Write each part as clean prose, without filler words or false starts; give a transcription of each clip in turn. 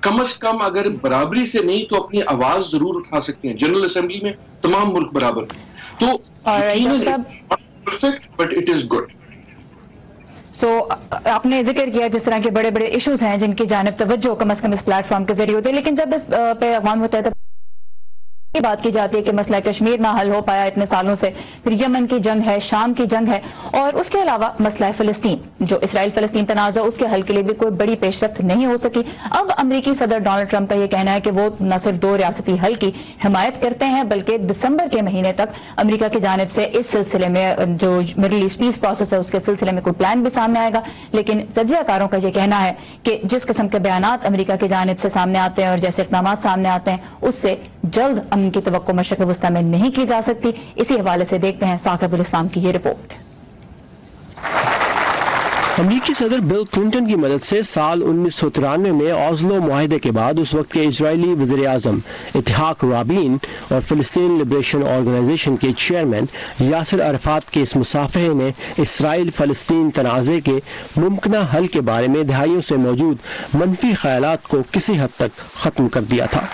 کم از کم اگر برابری سے نہیں تو اپنی آواز ضرور اٹھا سکتے ہیں. جنرل اسمبلی میں تمام ملک برابر ہیں, تو perfect but it is good. آپ نے ذکر کیا جس طرح کے بڑے بڑے ایشوز ہیں جن کی جانب توجہ کم از کم اس پلیٹ فارم کے ذریعے ہوتے ہیں, لیکن جب اس پہ اقوام متحدہ یہ بات کی جاتی ہے کہ مسئلہ کشمیر نہ حل ہو پایا اتنے سالوں سے, پھر یمن کی جنگ ہے, شام کی جنگ ہے, اور اس کے علاوہ مسئلہ فلسطین جو اسرائیل فلسطین تنازع اس کے حل کے لیے بھی کوئی بڑی پیش رفت نہیں ہو سکی. اب امریکی صدر ڈونلڈ ٹرمپ کا یہ کہنا ہے کہ وہ نہ صرف 2 ریاستی حل کی حمایت کرتے ہیں بلکہ دسمبر کے مہینے تک امریکہ کی جانب سے اس سلسلے میں جو مڈل ایسٹ پیس پروسیس ہے اس کے سلسلے میں کوئی پلان بھی سامنے آئے گا. لیکن تجزیہ کاروں کا یہ کہنا ہے کہ جس قسم کے بیانات امریکہ کی جانب سے سامنے آتے ہیں اور جیسے اقدامات سامنے آتے ہیں اس سے جلد امن کی توقع مشرق وسطیٰ میں نہیں کی جا سکتی. اسی حوالے سے دیکھتے ہیں ثاقب الاسلام کی یہ رپورٹ. امریکی صدر بل کلنٹن کی مدد سے سال 1993 میں اوسلو معاہدے کے بعد اس وقت کے اسرائیلی وزیر اعظم اتحاق رابین اور فلسطین لبریشن آرگنائزیشن کے چیئرمین یاسر عرفات کے اس مصافحے نے اسرائیل فلسطین تنازع کے ممکنہ حل کے بارے میں دہائیوں سے موجود منفی خیالات کو کسی حد تک ختم کر دیا تھا.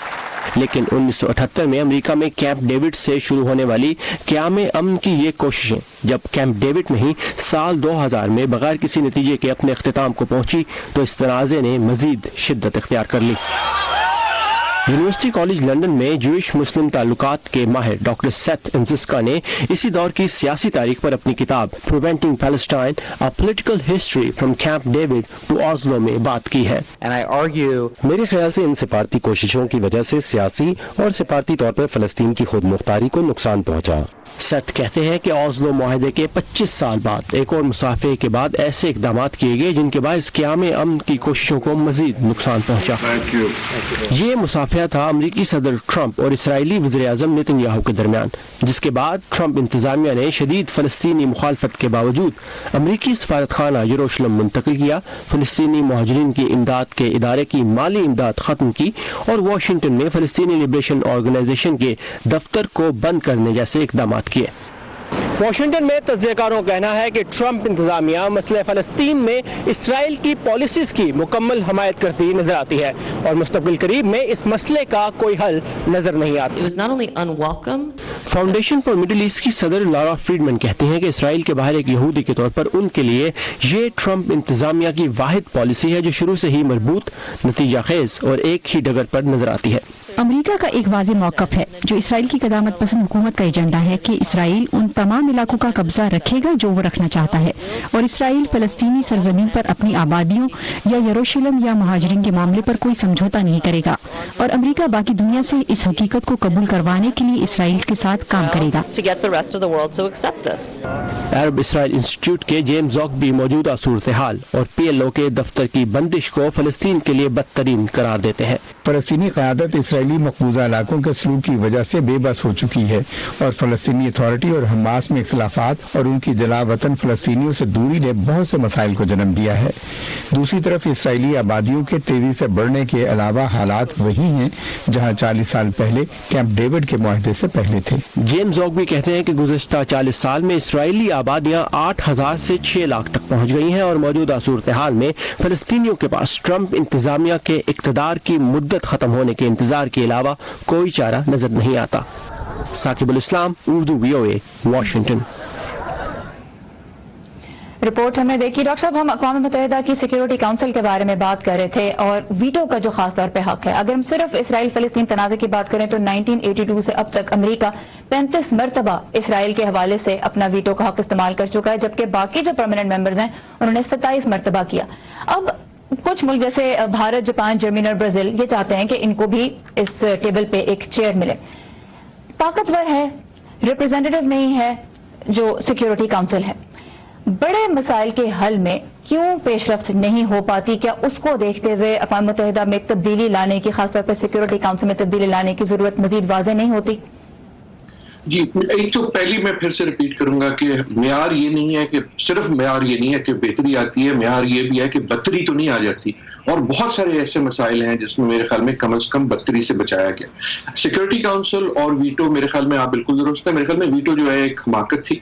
لیکن 1978 میں امریکہ میں کیمپ ڈیوڈ سے شروع ہونے والی قیام امن کی یہ کوششیں جب کیمپ ڈیوڈ میں ہی سال 2000 میں بغیر کسی نتیجے کے اپنے اختتام کو پہنچی تو اس تنازع نے مزید شدت اختیار کر لی. یونیورسٹی کالج لندن میں جوئش مسلم تعلقات کے ماہر ڈاکٹر سیتھ انسسکا نے اسی دور کی سیاسی تاریخ پر اپنی کتاب preventing Palestine a political history from Camp David to Oslo میں بات کی ہے. میرے خیال سے ان سفارتی کوششوں کی وجہ سے سیاسی اور سفارتی طور پر فلسطین کی خود مختاری کو نقصان پہنچا. سیتھ کہتے ہیں کہ اوسلو معاہدے کے 25 سال بعد ایک اور مصافحے کے بعد ایسے اقدامات کیے گئے جن کے باعث قیام امن کی کوششوں کو مزید نقصان پہنچا. یہ مصافحہ تھا امریکی صدر ٹرمپ اور اسرائیلی وزیر اعظم نیتن یاہو کے درمیان, جس کے بعد ٹرمپ انتظامیہ نے شدید فلسطینی مخالفت کے باوجود امریکی سفارت خانہ یروشلم منتقل کیا, فلسطینی مہاجرین کی امداد کے ادارے کی مالی امداد ختم کی اور واشنگٹن میں فلسطینی لبریشن آرگنائزیشن کے دفتر کو بند کرنے جیسے اقدامات کیے. واشنگٹن میں تجزیہ کاروں کا کہنا ہے کہ ٹرمپ انتظامیہ مسئلہ فلسطین میں اسرائیل کی پالیسیز کی مکمل حمایت کرتی نظر آتی ہے اور مستقبل قریب میں اس مسئلے کا کوئی حل نظر نہیں آتا. فاؤنڈیشن فار مڈل ایسٹ کی صدر لارا فریڈمن کہتے ہیں کہ اسرائیل کے باہر ایک یہودی کے طور پر ان کے لیے یہ ٹرمپ انتظامیہ کی واحد پالیسی ہے جو شروع سے ہی مربوط, نتیجہ خیز اور ایک ہی ڈگر پر نظر آتی ہے. امریکہ کا ایک واضح موقف ہے جو اسرائیل کی قدامت پسند حکومت کا ایجنڈا ہے کہ اسرائیل ان تمام علاقوں کا قبضہ رکھے گا جو وہ رکھنا چاہتا ہے, اور اسرائیل فلسطینی سرزمین پر اپنی آبادیوں یا یروشلم یا مہاجرین کے معاملے پر کوئی سمجھوتا نہیں کرے گا, اور امریکہ باقی دنیا سے اس حقیقت کو قبول کروانے کے لیے اسرائیل کے ساتھ کام کرے گا. عرب اسرائیل انسٹیٹیوٹ کے جیمز زوک بھی موجودہ صورتحال اور PLO کے دفتر کی بندش کو فلسطین کے لیے بدترین قرار دیتے ہیں. فلسطینی قیادت اسرائیلی مقبوضہ علاقوں کے سلوک کی وجہ سے بے بس ہو چکی ہے اور فلسطینی اتھارٹی اور حماس میں اختلافات اور ان کی جلا وطن فلسطینیوں سے دوری نے بہت سے مسائل کو جنم دیا ہے. دوسری طرف اسرائیلی آبادیوں کے تیزی سے بڑھنے کے علاوہ حالات وہی ہیں جہاں 40 سال پہلے کیمپ ڈیوڈ کے معاہدے سے پہلے تھے. جیمز زوک بھی کہتے ہیں کہ گزشتہ 40 سال میں اسرائیلی آبادیاں 8,000 سے 6 لاکھ تک پہنچ گئی ہیں اور موجودہ صورتحال میں فلسطینیوں کے پاس ٹرمپ انتظامیہ کے اقتدار کی مدت ختم ہونے کے انتظار کے علاوہ کوئی چارہ نظر نہیں آتا. ثاقب الاسلام, اردو VOA, واشنگٹن. رپورٹ ہم نے دیکھی. ڈاکٹر صاحب, ہم اقوام متحدہ کی سیکیورٹی کونسل کے بارے میں بات کر رہے تھے اور ویٹو کا جو خاص طور پہ حق ہے. اگر ہم صرف اسرائیل فلسطین تنازع کی بات کریں تو 1982 سے اب تک امریکہ 35 مرتبہ اسرائیل کے حوالے سے اپنا ویٹو کا حق استعمال کر چکا ہے, جبکہ باقی جو پرماننٹ ممبرز ہیں انہوں نے 27 مرتبہ کیا. اب کچھ ملک جیسے بھارت, جاپان, جرمنی اور برازیل یہ چاہتے ہیں کہ ان کو بھی اس ٹیبل پہ ایک چیئر ملے. طاقتور ہے, ریپرزینٹیو نہیں ہے جو سیکیورٹی کونسل ہے, بڑے مسائل کے حل میں کیوں پیش رفت نہیں ہو پاتی؟ کیا اس کو دیکھتے ہوئے اقوام متحدہ میں تبدیلی لانے کی, خاص طور پر سیکیورٹی کونسل میں تبدیلی لانے کی ضرورت مزید واضح نہیں ہوتی؟ جی, ایک تو پہلی میں پھر سے ریپیٹ کروں گا کہ معیار یہ نہیں ہے کہ صرف معیار یہ نہیں ہے کہ بہتری آتی ہے, معیار یہ بھی ہے کہ بدتری تو نہیں آ جاتی. اور بہت سارے ایسے مسائل ہیں جس میں میرے خیال میں کم از کم بدتری سے بچایا گیا. سیکورٹی کونسل اور ویٹو, میرے خیال میں آپ بالکل درست ہے, میرے خیال میں ویٹو جو ہے ایک حماقت تھی,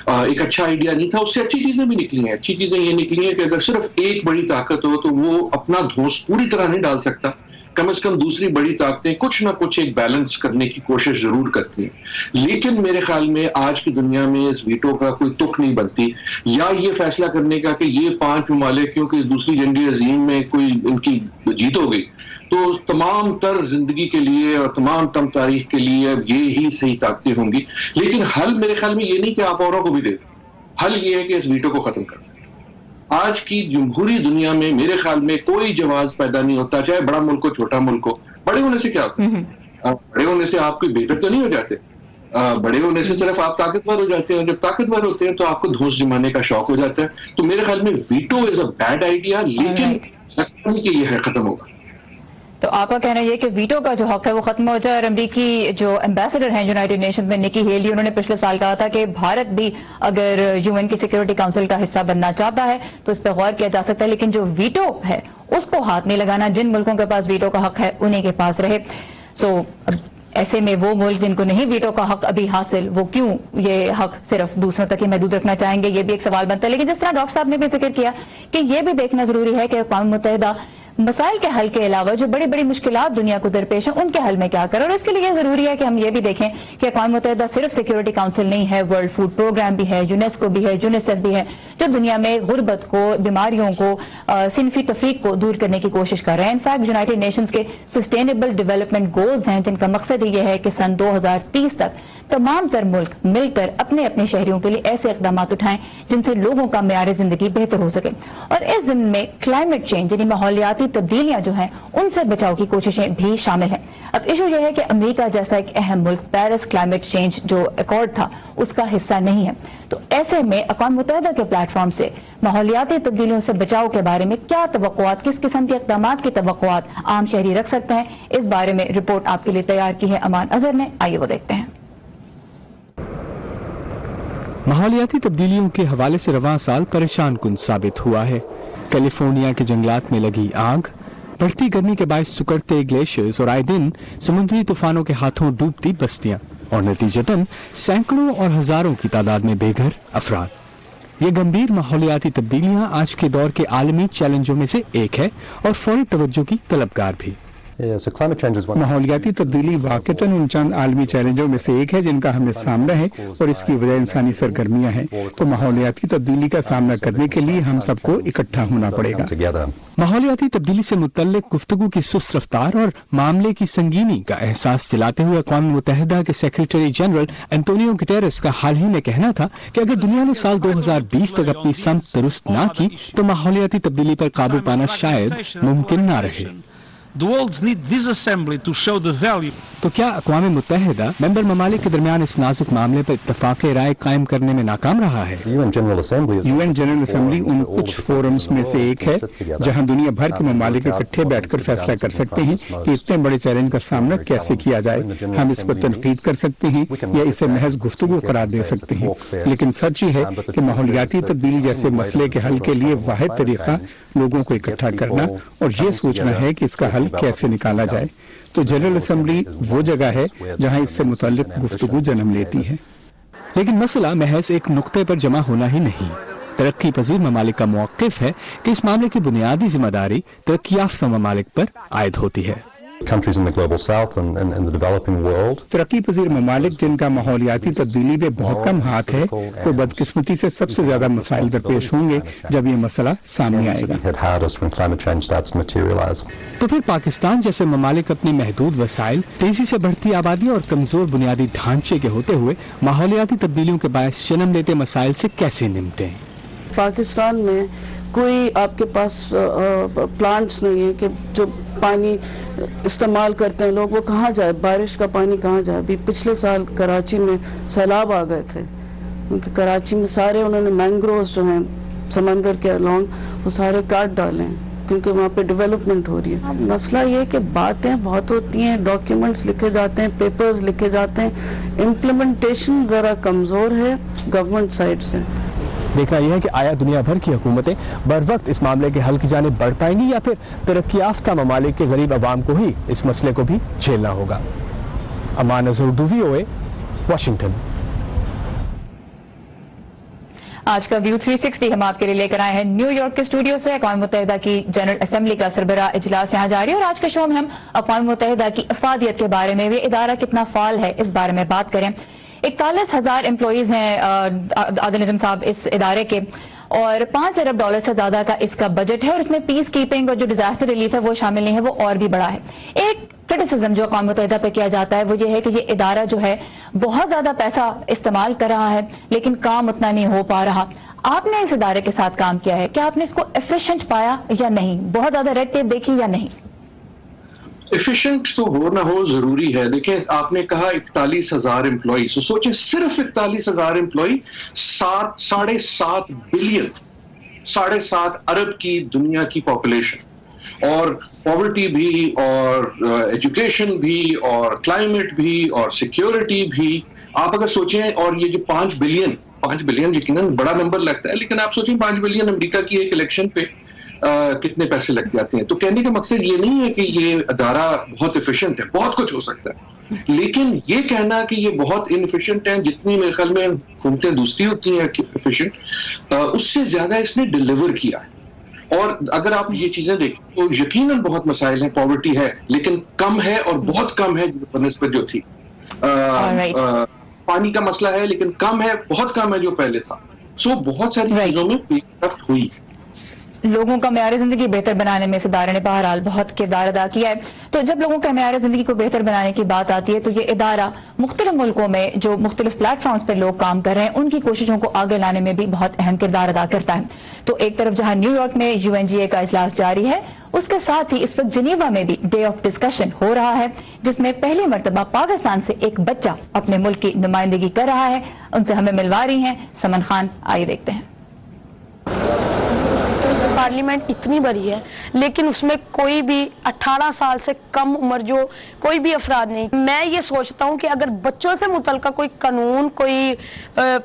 ایک اچھا آئیڈیا نہیں تھا. اس سے اچھی چیزیں بھی نکلی ہیں. اچھی چیزیں یہ نکلی ہیں کہ اگر صرف ایک بڑی طاقت ہو تو وہ اپنا دھوس پوری طرح نہیں ڈال سکتا, کم از کم دوسری بڑی طاقتیں کچھ نہ کچھ ایک بیلنس کرنے کی کوشش ضرور کرتی ہیں. لیکن میرے خیال میں آج کی دنیا میں اس ویٹو کا کوئی تک نہیں بنتی, یا یہ فیصلہ کرنے کا کہ یہ 5 ممالک کیونکہ دوسری جنگ عظیم میں کوئی ان کی جیت ہو گئی تو تمام تر زندگی کے لیے اور تمام تر تاریخ کے لیے اب یہی صحیح طاقتیں ہوں گی. لیکن حل میرے خیال میں یہ نہیں کہ آپ اوروں کو بھی دیں, حل یہ ہے کہ اس ویٹو کو ختم کر دیں. آج کی جمہوری دنیا میں میرے خیال میں کوئی جواز پیدا نہیں ہوتا, چاہے بڑا ملک ہو چھوٹا ملک ہو. بڑے ہونے سے کیا ہوتا ہے؟ بڑے ہونے سے آپ کوئی بہتر تو نہیں ہو جاتے, بڑے ہونے سے صرف آپ طاقتور ہو جاتے ہیں. جب طاقتور ہوتے ہیں تو آپ کو دھوس جمانے کا شوق ہو جاتا ہے. تو میرے خیال میں veto is a bad idea, لیکن لگتا نہیں کہ یہ ہے ختم ہوگا. تو آپ کا کہنا یہ کہ ویٹو کا جو حق ہے وہ ختم ہو جائے. اور امریکی جو ایمبیسڈر ہیں یونائیٹڈ نیشنز میں نکی ہیلی, انہوں نے پچھلے سال کہا تھا کہ بھارت بھی اگر UN کی سیکیورٹی کاؤنسل کا حصہ بننا چاہتا ہے تو اس پہ غور کیا جا سکتا ہے, لیکن جو ویٹو ہے اس کو ہاتھ نہیں لگانا. جن ملکوں کے پاس ویٹو کا حق ہے انہیں کے پاس رہے. سو ایسے میں وہ ملک جن کو نہیں ویٹو کا حق ابھی حاصل, وہ کیوں یہ حق صرف دوسروں تک ہی محدود رکھنا چاہیں گے, یہ بھی ایک سوال بنتا ہے. لیکن جس طرح ڈاکٹر صاحب نے بھی ذکر کیا کہ یہ بھی دیکھنا ضروری ہے کہ اقوام متحدہ مسائل کے حل کے علاوہ جو بڑی بڑی مشکلات دنیا کو درپیش ہیں ان کے حل میں کیا کرے. اور اس کے لیے ضروری ہے کہ ہم یہ بھی دیکھیں کہ اقوام متحدہ صرف سیکیورٹی کاؤنسل نہیں ہے, ورلڈ فوڈ پروگرام بھی ہے, یونیسکو بھی ہے, یونیسیف بھی ہے, جو دنیا میں غربت کو, بیماریوں کو, صنفی تفریق کو دور کرنے کی کوشش کر رہے ہیں. انفیکٹ یونائیٹڈ نیشنز کے سسٹینیبل ڈیولپمنٹ گولز ہیں جن کا مقصد یہ ہے کہ سن 2030 تک تمام تر ملک مل کر اپنے اپنے شہریوں کے لیے ایسے اقدامات اٹھائیں جن سے لوگوں کا معیار زندگی بہتر ہو سکے. اور اس ضمن میں کلائمیٹ چینج یعنی ماحولیاتی تبدیلیاں جو ہیں ان سے بچاؤ کی کوششیں بھی شامل ہیں. اب ایشو یہ ہے کہ امریکہ جیسا ایک اہم ملک پیرس کلائمیٹ چینج جو ایکارڈ تھا اس کا حصہ نہیں ہے. تو ایسے میں اقوام متحدہ کے پلیٹ فارم سے ماحولیاتی تبدیلیوں سے بچاؤ کے بارے میں کیا توقعات, کس قسم کے اقدامات کی توقعات عام شہری رکھ سکتے ہیں, اس بارے میں رپورٹ آپ کے لیے تیار کی ہے امان اظہر نے. آئیے وہ دیکھتے ہیں. ماحولیاتی تبدیلیوں کے حوالے سے رواں سال پریشان کن ثابت ہوا ہے. کیلیفورنیا کے جنگلات میں لگی آگ, بڑھتی گرمی کے باعث سکڑتے گلیشیئرز اور آئے دن سمندری طوفانوں کے ہاتھوں ڈوبتی بستیاں, اور نتیجتاً سینکڑوں اور ہزاروں کی تعداد میں بے گھر افراد. یہ گمبھیر ماحولیاتی تبدیلیاں آج کے دور کے عالمی چیلنجوں میں سے ایک ہے اور فوری توجہ کی طلبگار بھی. ماحولیاتی تبدیلی واقعتاً ان چند عالمی چیلنجوں میں سے ایک ہے جن کا ہمیں سامنا ہے, اور اس کی وجہ انسانی سرگرمیاں ہیں. تو ماحولیاتی تبدیلی کا سامنا کرنے کے لیے ہم سب کو اکٹھا ہونا پڑے گا. ماحولیاتی تبدیلی سے متعلق گفتگو کی سست رفتار اور معاملے کی سنگینی کا احساس دلاتے ہوئے اقوام متحدہ کے سیکریٹری جنرل انتونیو گٹیرس کا حال ہی میں کہنا تھا کہ اگر دنیا نے سال 2020 تک اپنی سمت درست نہ کی تو ماحولیاتی تبدیلی پر قابو پانا شاید ممکن نہ رہے. The world needs this assembly to show the value. تو کیا اقوام متحدہ ممبر ممالک کے درمیان اس نازک معاملے پر اتفاق رائے قائم کرنے میں ناکام رہا ہے؟ UN جنرل اسمبلی ان کچھ فورمز میں سے ایک ہے جہاں دنیا بھر کے ممالک اکٹھے بیٹھ کر فیصلہ کر سکتے ہیں کہ اتنے بڑے چیلنج کا سامنا کیسے کیا جائے. ہم اس پر تنقید کر سکتے ہیں یا اسے محض گفتگو قرار دے سکتے ہیں, لیکن سچ یہ ہے کہ ماحولیاتی تبدیلی جیسے مسئلے کے حل کے لیے واحد طریقہ لوگوں کو اکٹھا کرنا اور یہ سوچنا ہے کہ اس کا حل کیسے نکالا جائے. تو جنرل اسمبلی وہ جگہ ہے جہاں اس سے متعلق گفتگو جنم لیتی ہے. لیکن مسئلہ محض ایک نقطے پر جمع ہونا ہی نہیں. ترقی پذیر ممالک کا موقف ہے کہ اس معاملے کی بنیادی ذمہ داری ترقی یافتہ ممالک پر عائد ہوتی ہے. ترقی پذیر ممالک جن کا ماحولیاتی تبدیلی میں بہت کم ہاتھ ہے وہ بدقسمتی سے سب سے زیادہ مسائل درپیش ہوں گے جب یہ مسئلہ سامنے آئے گا. تو پھر پاکستان جیسے ممالک اپنی محدود وسائل, تیزی سے بڑھتی آبادی اور کمزور بنیادی ڈھانچے کے ہوتے ہوئے ماحولیاتی تبدیلیوں کے باعث جنم لیتے مسائل سے کیسے نمٹیں؟ پاکستان میں کوئی آپ کے پاس پلانٹس نہیں ہے کہ جو پانی استعمال کرتے ہیں لوگ وہ کہاں جائے, بارش کا پانی کہاں جائے. ابھی پچھلے سال کراچی میں سیلاب آ گئے تھے کیونکہ کراچی میں سارے انہوں نے مینگروز جو ہیں سمندر کے الانگ وہ سارے کاٹ ڈالے ہیں کیونکہ وہاں پہ ڈیولپمنٹ ہو رہی ہے. مسئلہ یہ ہے کہ باتیں بہت ہوتی ہیں, ڈاکیومنٹس لکھے جاتے ہیں, پیپرز لکھے جاتے ہیں, امپلیمنٹیشن ذرا کمزور ہے گورنمنٹ سائڈ سے. دیکھنا یہ ہے کہ آیا دنیا بھر کی حکومتیں بر وقت اس معاملے کے حل کی جانب بڑھ پائیں گی یا پھر ترقی یافتہ ممالک کے غریب عوام کو ہی اس مسئلے کو بھی جھیلنا ہوگا. امان اظہر, VOA, واشنگٹن. آج کا ویو 360 ہم آپ کے لیے لے کر آئے ہیں نیو یارک کے اسٹوڈیو سے. اقوام متحدہ کی جنرل اسمبلی کا سربراہ اجلاس یہاں جاری ہے اور آج کے شو میں ہم اقوام متحدہ کی افادیت کے بارے میں, یہ ادارہ کتنا فعال ہے, اس بارے میں بات کریں. 41,000 امپلائیز ہیں عادل نجم صاحب اس ادارے کے, اور $5 ارب سے زیادہ کا اس کا بجٹ ہے, اور اس میں پیس کیپنگ اور جو ڈیزاسٹر ریلیف ہے وہ شامل نہیں ہے, وہ اور بھی بڑا ہے. ایک کرٹیسزم جو اقوام متحدہ پہ کیا جاتا ہے وہ یہ ہے کہ یہ ادارہ جو ہے بہت زیادہ پیسہ استعمال کر رہا ہے لیکن کام اتنا نہیں ہو پا رہا. آپ نے اس ادارے کے ساتھ کام کیا ہے, کیا آپ نے اس کو ایفیشینٹ پایا یا نہیں؟ بہت زیادہ ریڈ ٹیپ دیکھی یا نہیں؟ ایفیشینٹ تو ہو نہ ہو ضروری ہے. دیکھیں آپ نے کہا 41,000 امپلائی, سوچیں صرف 41,000 امپلائی 7.5 بلین 7.5 ارب کی دنیا کی پاپولیشن, اور پاورٹی بھی, اور ایجوکیشن بھی, اور کلائمیٹ بھی, اور سیکیورٹی بھی. آپ اگر سوچیں, اور یہ جو 5 بلین یقیناً بڑا نمبر لگتا ہے, لیکن آپ سوچیں 5 بلین امریکہ کی ایک الیکشن پہ کتنے پیسے لگ جاتے ہیں. تو کہنے کا مقصد یہ نہیں ہے کہ یہ ادارہ بہت ایفیشینٹ ہے, بہت کچھ ہو سکتا ہے, لیکن یہ کہنا کہ یہ بہت انفیشینٹ ہے, جتنی میرے خیال میں حکومتیں دوسری ہوتی ہیں ایفیشینٹ, اس سے زیادہ اس نے ڈیلیور کیا ہے. اور اگر آپ یہ چیزیں دیکھیں تو یقیناً بہت مسائل ہیں, پاورٹی ہے لیکن کم ہے, اور بہت کم ہے بنسبت جو تھی. پانی کا مسئلہ ہے لیکن کم ہے, بہت کم ہے جو پہلے تھا. سو بہت ساری چیزوں میں پیش رفت ہوئی ہے. لوگوں کا معیار زندگی بہتر بنانے میں اس ادارے نے بہرحال بہت کردار ادا کیا ہے. تو جب لوگوں کا معیار زندگی کو بہتر بنانے کی بات آتی ہے تو یہ ادارہ مختلف ملکوں میں جو مختلف پلیٹ فارمز پر لوگ کام کر رہے ہیں ان کی کوششوں کو آگے لانے میں بھی بہت اہم کردار ادا کرتا ہے. تو ایک طرف جہاں نیو یارک میں UNGA کا اجلاس جاری ہے, اس کے ساتھ ہی اس وقت جنیوا میں بھی ڈے آف ڈسکشن ہو رہا ہے, جس میں پہلی مرتبہ پاکستان سے ایک بچہ اپنے ملک کی نمائندگی کر رہا ہے. ان سے ہمیں ملوا رہی ہیں سمن خان, آئیے دیکھتے ہیں. پارلیمنٹ اتنی بڑی ہے لیکن اس میں کوئی بھی 18 سال سے کم عمر جو کوئی بھی افراد نہیں. میں یہ سوچتا ہوں کہ اگر بچوں سے متعلقہ کوئی قانون, کوئی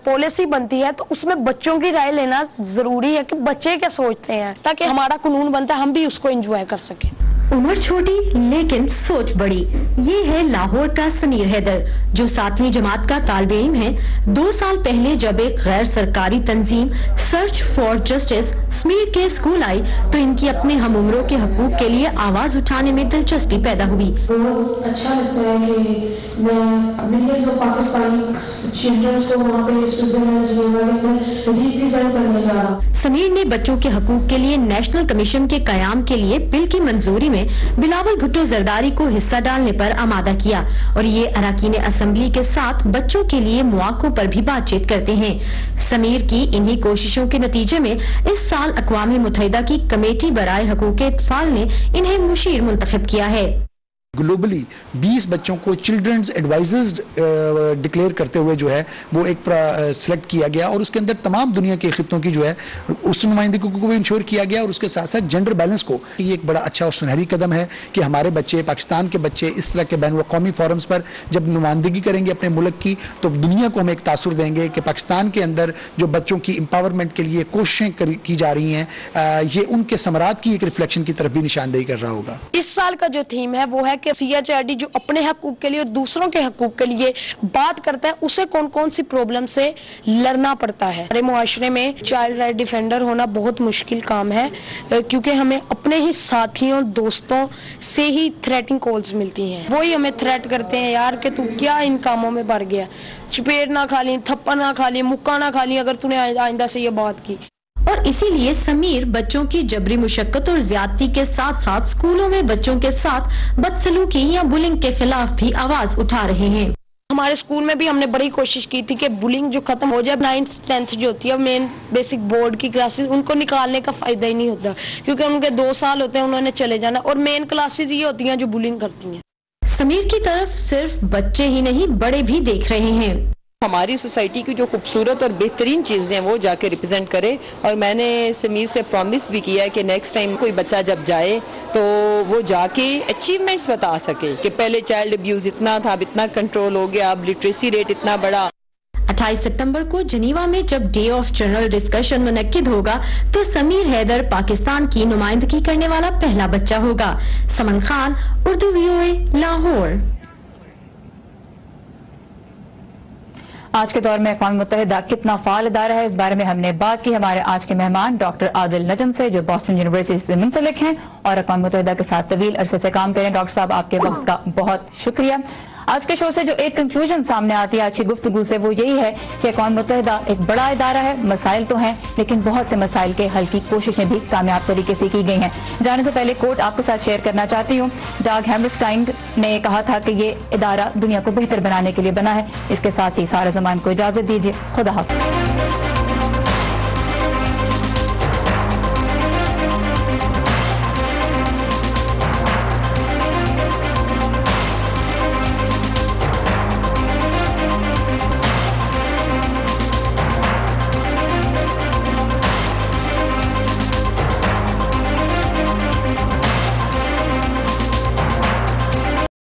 پالیسی بنتی ہے تو اس میں بچوں کی رائے لینا ضروری ہے کہ بچے کیا سوچتے ہیں, تاکہ ہمارا قانون بنتا ہے ہم بھی اس کو انجوائے کر سکیں. عمر چھوٹی لیکن سوچ بڑی, یہ ہے لاہور کا سمیر حیدر جو 7ویں جماعت کا طالب علم ہے. 2 سال پہلے جب ایک غیر سرکاری تنظیم سرچ فار جسٹس سمیر کے اسکول آئی تو ان کی اپنے ہم عمروں کے حقوق کے لیے آواز اٹھانے میں دلچسپی پیدا ہوئی. بہت اچھا لگتا ہے کہ میں ملینز آف پاکستانی چلڈرنز کو وہاں پہ سوئٹزرلینڈ جنیوا کے اندر ریپرزینٹ کرنے جا رہا. سمیر نے بچوں کے حقوق کے لیے نیشنل کمیشن کے قیام کے لیے بل کی منظوری میں بلاول بھٹو زرداری کو حصہ ڈالنے پر آمادہ کیا, اور یہ اراکین اسمبلی کے ساتھ بچوں کے لیے مواقع پر بھی بات چیت کرتے ہیں. سمیر کی انہی کوششوں کے نتیجے میں اس سال اقوام متحدہ کی کمیٹی برائے حقوق اطفال نے انہیں مشیر منتخب کیا ہے. گلوبلی 20 بچوں کو چلڈرنز ایڈوائزرز ڈکلیئر کرتے ہوئے جو ہے وہ ایک سلیکٹ کیا گیا, اور اس کے اندر تمام دنیا کے خطوں کی جو ہے اس نمائندگی کو بھی انشور کیا گیا, اور اس کے ساتھ ساتھ جینڈر بیلنس کو. یہ ایک بڑا اچھا اور سنہری قدم ہے کہ ہمارے بچے, پاکستان کے بچے اس طرح کے بین الاقوامی فورمز پر جب نمائندگی کریں گے اپنے ملک کی تو دنیا کو ہم ایک تاثر دیں گے کہ پاکستان کے اندر جو بچوں کی امپاورمنٹ کے لیے کوششیں کی جا رہی ہیں یہ ان کے ثمرات کی ایک ریفلیکشن کی طرف بھی نشاندہی کر رہا ہوگا. اس سال کا جو تھیم ہے وہ ہے کہ CHRD جو اپنے حقوق کے لیے اور دوسروں کے حقوق کے لیے بات کرتا ہے, اسے کون کون سی پرابلم سے لڑنا پڑتا ہے. ہمارے معاشرے میں چائلڈ رائٹ ڈیفینڈر ہونا بہت مشکل کام ہے, کیونکہ ہمیں اپنے ہی ساتھیوں دوستوں سے ہی تھریٹنگ کالز ملتی ہیں. وہی ہمیں تھریٹ کرتے ہیں یار کہ تو کیا ان کاموں میں بڑھ گیا, چپیٹ نہ کھا لیں, تھپڑ نہ کھا لیں, مکہ نہ کھا لیں اگر تو نے آئندہ سے یہ بات کی. اور اسی لیے سمیر بچوں کی جبری مشقت اور زیادتی کے ساتھ ساتھ اسکولوں میں بچوں کے ساتھ بدسلوکی یا بلنگ کے خلاف بھی آواز اٹھا رہے ہیں. ہمارے اسکول میں بھی ہم نے بڑی کوشش کی تھی کہ بلنگ جو ختم ہو جائے. 9th 10th جو ہوتی ہے مین بیسک بورڈ کی کلاسز, ان کو نکالنے کا فائدہ ہی نہیں ہوتا کیونکہ ان کے 2 سال ہوتے ہیں, انہوں نے چلے جانا, اور مین کلاسز یہ ہوتی ہیں جو بلنگ کرتی ہیں. سمیر کی طرف صرف بچے ہی نہیں بڑے بھی دیکھ رہے ہیں. ہماری سوسائٹی کی جو خوبصورت اور بہترین چیزیں ہیں وہ جا کے ریپرزینٹ کرے, اور میں نے سمیر سے پرومس بھی کیا ہے کہ نیکسٹ ٹائم کوئی بچہ جب جائے تو وہ جا کے اچیومنٹس بتا سکے کہ پہلے چائلڈ ابیوز اتنا تھا, اب اتنا کنٹرول ہو گیا, اب لٹریسی ریٹ اتنا بڑا. 28 ستمبر کو جنیوا میں جب ڈے آف جنرل ڈسکشن منعقد ہوگا تو سمیر حیدر پاکستان کی نمائندگی کرنے والا پہلا بچہ ہوگا. سمن خان, اردو VOA, لاہور. آج کے دور میں اقوام متحدہ کتنا فعال ادارہ ہے، اس بارے میں ہم نے بات کی ہمارے آج کے مہمان ڈاکٹر عادل نجم سے، جو بوسٹن یونیورسٹی سے منسلک ہیں اور اقوام متحدہ کے ساتھ طویل عرصے سے کام کریں۔ ڈاکٹر صاحب، آپ کے وقت کا بہت شکریہ۔ آج کے شو سے جو ایک کنکلوژن سامنے آتی ہے آج کی گفتگو سے، وہ یہی ہے کہ اقوام متحدہ ایک بڑا ادارہ ہے، مسائل تو ہیں لیکن بہت سے مسائل کے حل کی کوششیں بھی کامیاب طریقے سے کی گئی ہیں۔ جانے سے پہلے کوٹ آپ کے ساتھ شیئر کرنا چاہتی ہوں۔ ڈاگ ہیمرسٹائن نے کہا تھا کہ یہ ادارہ دنیا کو بہتر بنانے کے لیے بنا ہے۔ اس کے ساتھ ہی سارے زمان کو اجازت دیجیے، خدا حافظ۔